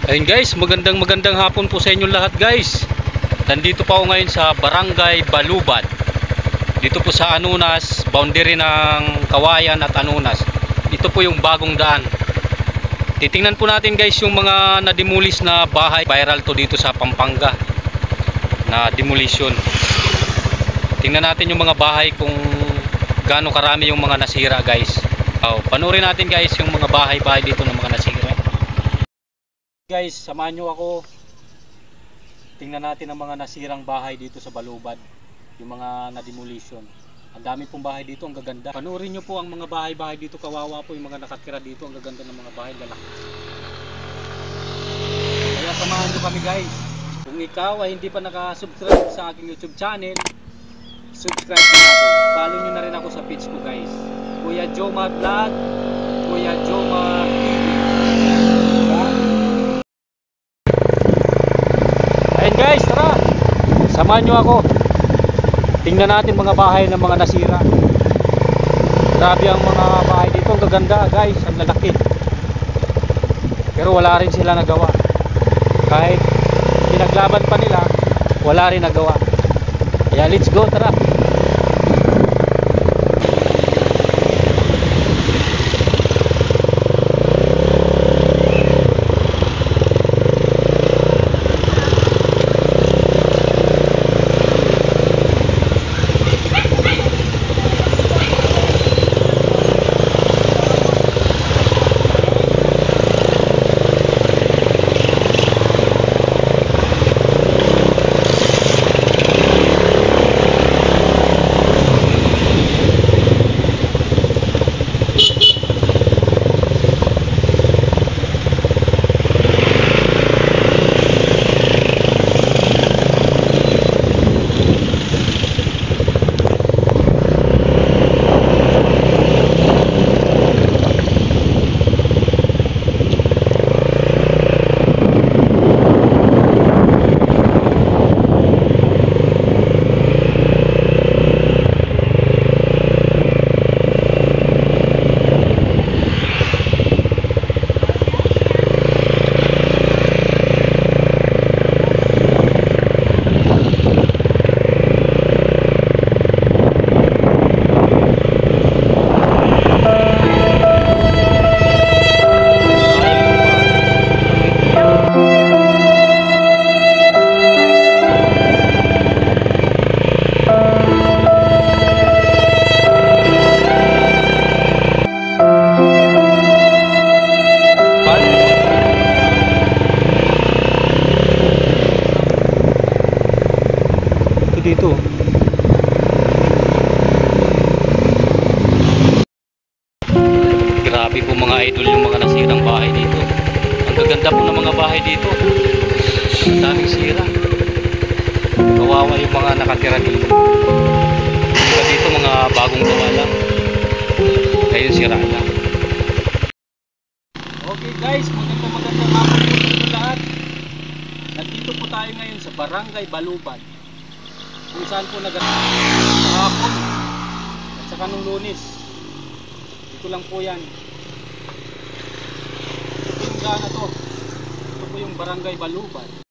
Ayun guys, magandang hapon po sa inyo lahat guys. Nandito pa ako ngayon sa Barangay Balubad. Dito po sa Anunas, boundary ng Kawayan at Anunas. Ito po yung bagong daan. Titingnan po natin guys yung mga na-demolish na bahay. Viral to dito sa Pampanga na demolition. Tingnan natin yung mga bahay kung gaano karami yung mga nasira guys. Panoorin natin guys yung mga bahay dito ng mga nasira. Guys, samahan nyo ako. Tingnan natin ang mga nasirang bahay dito sa Balubad. Yung mga na-demolition. Ang dami pong bahay dito, ang gaganda. Panoorin nyo po ang mga bahay dito. Kawawa po yung mga nakatira dito. Ang gaganda ng mga bahay, lalaki. Kaya samahan nyo kami guys. Kung ikaw ay hindi pa nakasubscribe sa aking YouTube channel, subscribe na ako. Follow nyo na rin ako sa page ko guys. Kuya Jomar Vlog, Kuya Jomar TV. Guys, tara, samahan nyo ako. Tingnan natin mga bahay ng mga nasira. Grabe ang mga bahay dito, ang gaganda guys, ang lalaki. Pero wala rin sila nagawa. Kahit pinaglaban pa nila, wala rin nagawa. Kaya let's go, tara. Dito grabe po mga idol yung mga nasirang bahay dito. Ang gaganda po ng mga bahay dito, ang daming sira. Kawawa yung mga nakatira dito. Dito mga bagong gawa lang, ngayon sira na. Okay guys, magandang hapon po sa lahat. Nandito po tayo ngayon sa Barangay Balubad, kung saan po kahapon at saka nung Lunes. Dito lang po yan. Ito yung daan na to. Ito po yung Barangay Balubad.